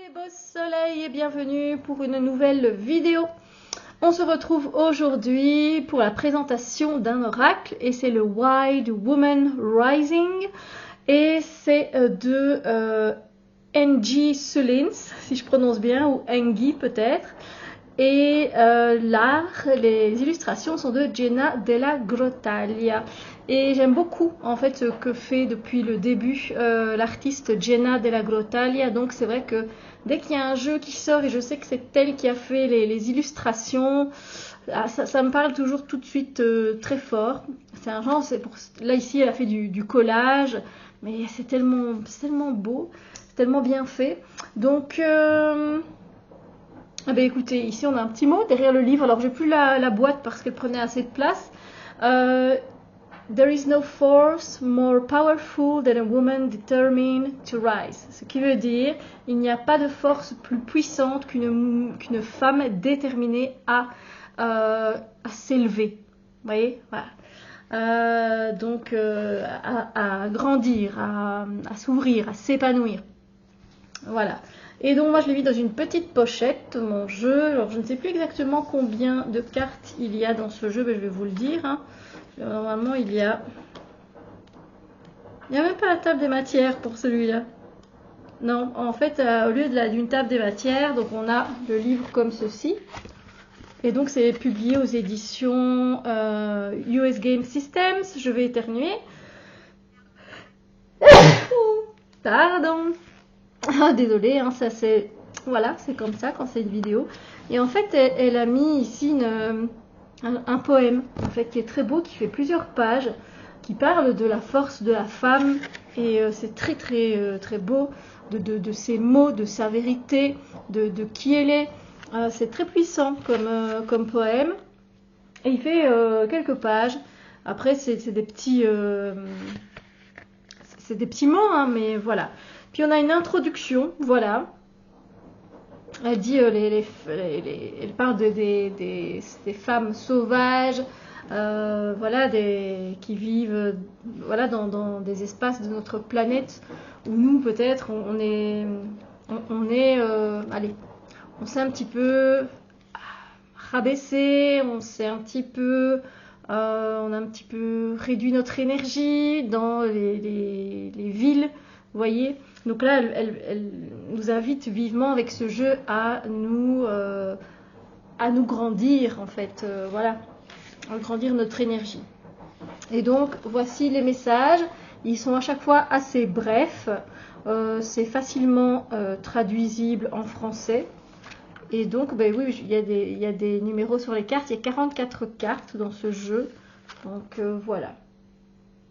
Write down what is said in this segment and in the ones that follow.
mes beaux soleils et bienvenue pour une nouvelle vidéo. On se retrouve aujourd'hui pour la présentation d'un oracle et c'est le Wide Woman Rising et c'est de Engi Sulins, si je prononce bien, ou Engi peut-être. Et les illustrations sont de Jenna Della Grottaglia. Et j'aime beaucoup en fait ce que fait depuis le début l'artiste Jenna Della Grottaglia. Donc c'est vrai que dès qu'il y a un jeu qui sort et je sais que c'est elle qui a fait les illustrations, ça me parle toujours tout de suite très fort. C'est un genre, là ici elle a fait du collage, mais c'est tellement beau, c'est tellement bien fait. Donc ah ben écoutez, ici on a un petit mot derrière le livre. Alors j'ai plus la boîte parce qu'elle prenait assez de place. There is no force more powerful than a woman determined to rise. Ce qui veut dire, il n'y a pas de force plus puissante qu'une femme déterminée à s'élever. Vous voyez, voilà. Donc à grandir, à s'ouvrir, à s'épanouir. Voilà. Et donc moi je l'ai mis dans une petite pochette, mon jeu. Alors je ne sais plus exactement combien de cartes il y a dans ce jeu, mais je vais vous le dire. Hein. Normalement il y a même pas la table des matières pour celui-là. Non, en fait au lieu d'une table des matières, donc on a le livre comme ceci. Et donc c'est publié aux éditions US Game Systems. Je vais éternuer. Pardon. Ah, désolée, hein, ça c'est... Voilà, c'est comme ça quand c'est une vidéo. Et en fait, elle a mis ici un poème, en fait, qui est très beau, qui fait plusieurs pages, qui parle de la force de la femme. Et c'est très beau, de ses mots, de sa vérité, de qui elle est. C'est très puissant comme poème. Et il fait quelques pages. Après, c'est des petits... c'est des petits mots, hein, mais voilà. Puis on a une introduction, voilà. Elle dit, elle parle des femmes sauvages, voilà, qui vivent, voilà, dans des espaces de notre planète où nous peut-être allez, on s'est un petit peu rabaissé, on a un petit peu réduit notre énergie dans les villes, vous voyez. Donc là, elle nous invite vivement avec ce jeu à nous grandir, en fait, voilà, à grandir notre énergie. Et donc, voici les messages. Ils sont à chaque fois assez brefs. C'est facilement traduisible en français. Et donc, ben oui, il y a des numéros sur les cartes. Il y a 44 cartes dans ce jeu. Donc, voilà.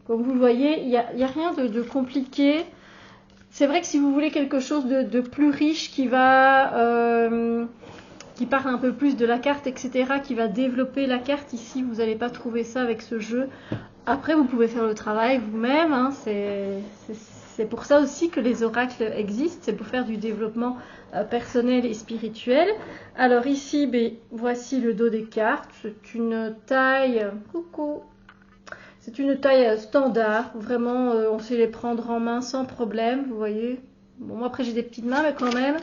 Comme vous le voyez, il n'y a rien de compliqué. C'est vrai que si vous voulez quelque chose de plus riche qui parle un peu plus de la carte, etc., qui va développer la carte, ici, vous n'allez pas trouver ça avec ce jeu. Après, vous pouvez faire le travail vous-même. Hein, c'est pour ça aussi que les oracles existent. C'est pour faire du développement personnel et spirituel. Alors ici, voici le dos des cartes. C'est une taille... Coucou. C'est une taille standard, vraiment on sait les prendre en main sans problème, vous voyez. Bon, moi après j'ai des petites mains, mais quand même,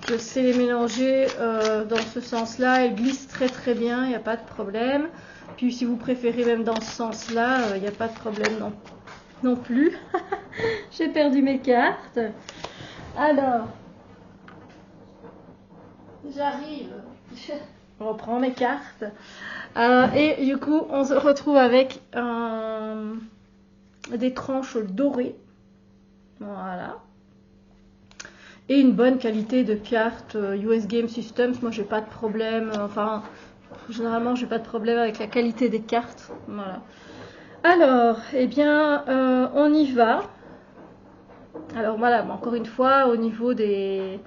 je sais les mélanger dans ce sens-là, elles glissent très bien, il n'y a pas de problème. Puis si vous préférez même dans ce sens-là, il n'y a pas de problème non plus. J'ai perdu mes cartes. Alors, j'arrive. Je reprends mes cartes. Et du coup, on se retrouve avec des tranches dorées. Voilà. Et une bonne qualité de cartes US Game Systems. Moi, j'ai pas de problème. Enfin, généralement, j'ai pas de problème avec la qualité des cartes. Voilà. Alors, eh bien, on y va. Alors, voilà, encore une fois, au niveau des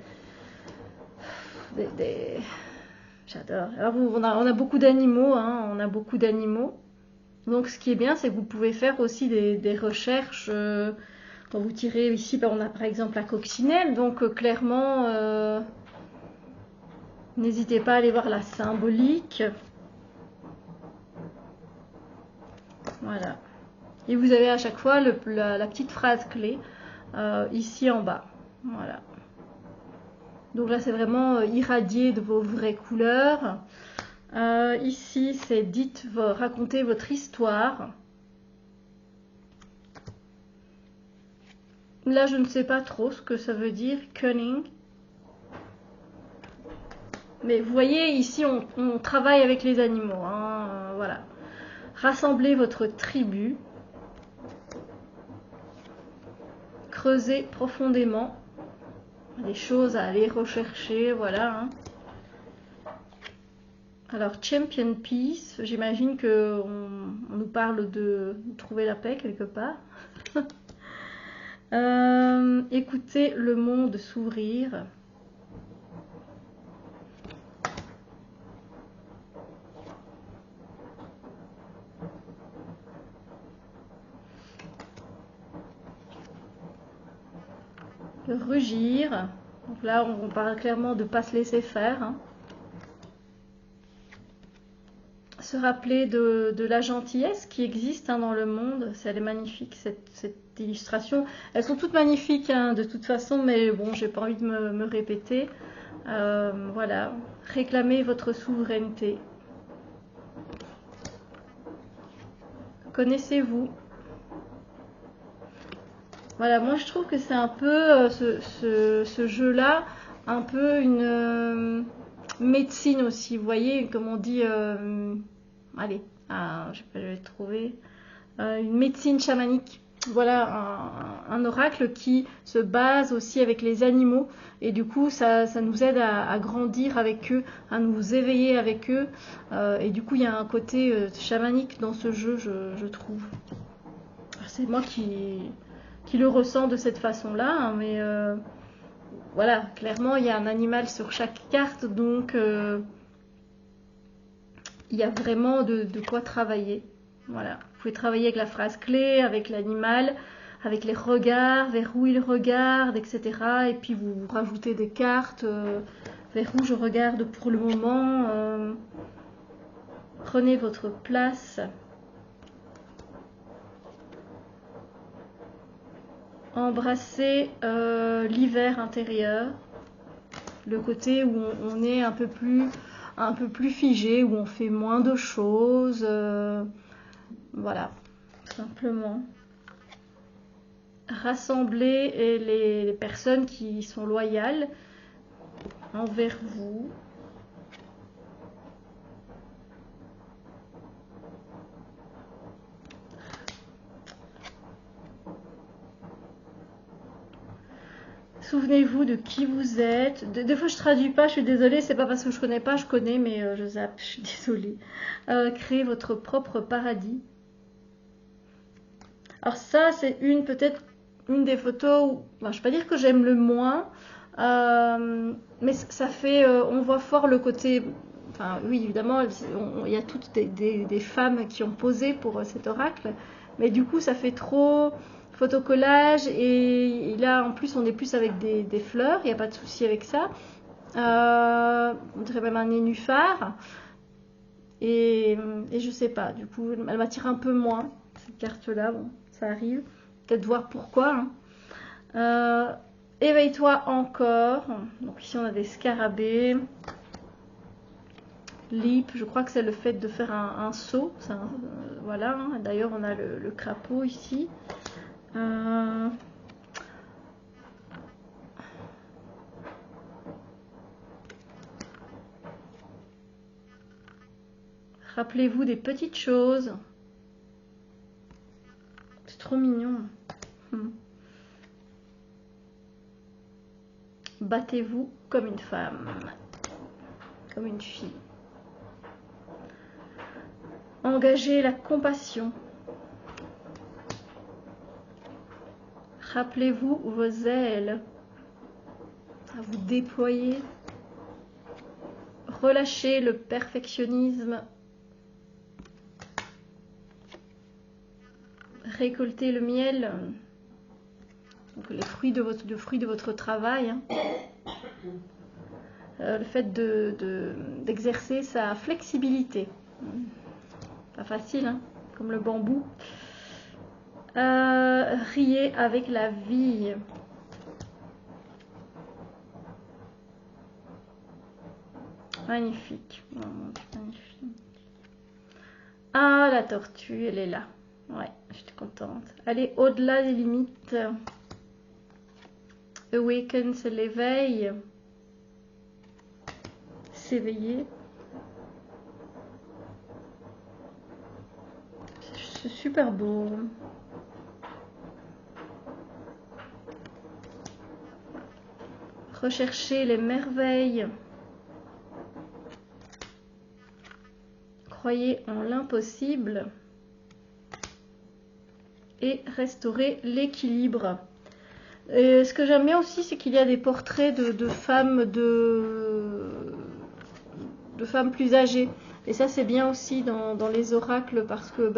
j'adore. Alors, on a beaucoup d'animaux, hein, on a beaucoup d'animaux. Donc, ce qui est bien, c'est que vous pouvez faire aussi des recherches. Quand vous tirez ici, on a par exemple la coccinelle. Donc, clairement, n'hésitez pas à aller voir la symbolique. Voilà. Et vous avez à chaque fois la petite phrase clé ici en bas. Voilà. Donc là, c'est vraiment irradier de vos vraies couleurs. Ici, c'est racontez votre histoire. Là, je ne sais pas trop ce que ça veut dire, cunning. Mais vous voyez, ici, on travaille avec les animaux. Hein, voilà. Rassemblez votre tribu. Creusez profondément. Des choses à aller rechercher, voilà. Hein. Alors, Champion Peace, j'imagine qu'on nous parle de trouver la paix quelque part. Écoutez le monde s'ouvrir. Rugir. Donc là, on parle clairement de ne pas se laisser faire. Hein. Se rappeler de la gentillesse qui existe hein, dans le monde. Elle est magnifique, cette illustration. Elles sont toutes magnifiques hein, de toute façon, mais bon, j'ai pas envie de me répéter. Voilà. Réclamez votre souveraineté. Connaissez-vous. Voilà, moi je trouve que c'est un peu ce jeu-là, un peu une médecine aussi. Vous voyez, comme on dit, allez, je vais trouver une médecine chamanique. Voilà, un oracle qui se base aussi avec les animaux et du coup ça nous aide à grandir avec eux, à nous éveiller avec eux et du coup il y a un côté chamanique dans ce jeu, je trouve. C'est moi qui le ressent de cette façon-là, hein, mais voilà, clairement il y a un animal sur chaque carte, donc il y a vraiment de quoi travailler. Voilà, vous pouvez travailler avec la phrase clé, avec l'animal, avec les regards, vers où il regarde, etc. Et puis vous rajoutez des cartes, vers où je regarde pour le moment. Prenez votre place. Embrasser l'hiver intérieur, le côté où on est un peu plus figé, où on fait moins de choses, voilà, simplement. Rassembler les personnes qui sont loyales envers vous. Souvenez-vous de qui vous êtes. Des fois, je traduis pas, je suis désolée. C'est pas parce que je connais pas, je connais, mais je zappe, je suis désolée. Créez votre propre paradis. Alors ça, c'est peut-être une des photos où, je ne vais pas dire que j'aime le moins, mais ça fait, on voit fort le côté, enfin oui, évidemment, il y a toutes des femmes qui ont posé pour cet oracle, mais du coup, ça fait trop photocollage et là, en plus, on est plus avec des fleurs, il n'y a pas de souci avec ça. On dirait même un nénuphar. Et je sais pas, du coup, elle m'attire un peu moins, cette carte-là, bon, ça arrive. Peut-être voir pourquoi. Hein. Éveille-toi encore. Donc ici, on a des scarabées. Leap, je crois que c'est le fait de faire un saut. Voilà, hein. D'ailleurs, on a le crapaud ici. Rappelez-vous des petites choses. C'est trop mignon. Battez-vous comme une femme, comme une fille. Engagez la compassion. Rappelez-vous vos ailes à vous déployer. Relâchez le perfectionnisme. Récoltez le miel. Donc les fruits de votre travail. Hein. Le fait d'exercer sa flexibilité. Pas facile, hein, comme le bambou. Riez avec la vie. magnifique. Oh, mon Dieu, magnifique. Ah, la tortue, elle est là. Ouais, je suis contente. Elle est au-delà des limites. Awaken, c'est l'éveil. S'éveiller. C'est super beau. Rechercher les merveilles. Croyez en l'impossible. Et restaurer l'équilibre. Et ce que j'aime bien aussi, c'est qu'il y a des portraits de femmes de femmes plus âgées. Et ça, c'est bien aussi dans les oracles parce que,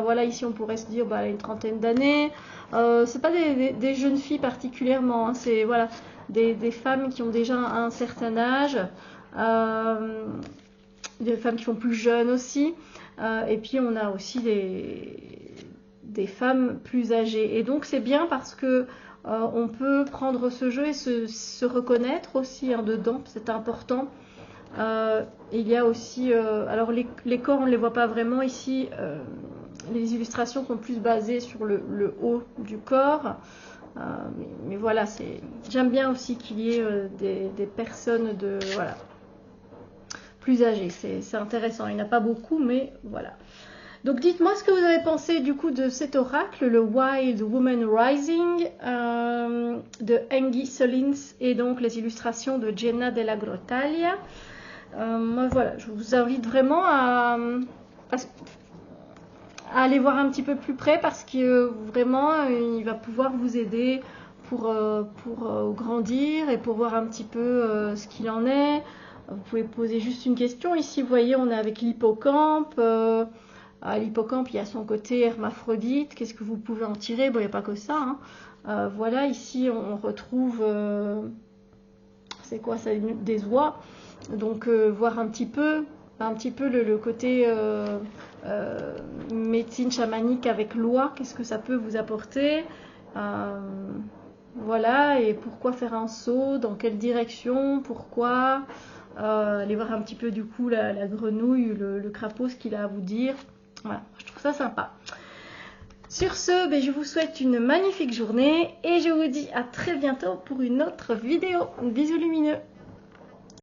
voilà, ici, on pourrait se dire, elle a une trentaine d'années. C'est pas des jeunes filles particulièrement, hein, c'est voilà, des femmes qui ont déjà un certain âge, des femmes qui sont plus jeunes aussi. Et puis, on a aussi des femmes plus âgées. Et donc, c'est bien parce que on peut prendre ce jeu et se reconnaître aussi hein, dedans, c'est important. Il y a aussi, alors les corps on ne les voit pas vraiment ici, les illustrations sont plus basées sur le haut du corps, mais voilà, j'aime bien aussi qu'il y ait des personnes voilà, plus âgées, c'est intéressant, il n'y en a pas beaucoup, mais voilà. Donc dites-moi ce que vous avez pensé du coup de cet oracle, le Wild Woman Rising de Engi Solins et donc les illustrations de Jenna Della Grottaglia. Moi voilà, je vous invite vraiment à aller voir un petit peu plus près parce que vraiment il va pouvoir vous aider pour grandir et pour voir un petit peu ce qu'il en est. Vous pouvez poser juste une question. Ici vous voyez on est avec l'hippocampe. À l'hippocampe, il y a son côté hermaphrodite. Qu'est-ce que vous pouvez en tirer? Bon, il n'y a pas que ça. Hein. Voilà, ici, on retrouve... c'est quoi ça? Des oies. Donc, voir un petit peu le côté médecine chamanique avec l'oie. Qu'est-ce que ça peut vous apporter? Voilà, et pourquoi faire un saut? Dans quelle direction? Pourquoi? Aller voir un petit peu, du coup, la grenouille, le crapaud, ce qu'il a à vous dire. Voilà, je trouve ça sympa. Sur ce, je vous souhaite une magnifique journée et je vous dis à très bientôt pour une autre vidéo. Bisous lumineux.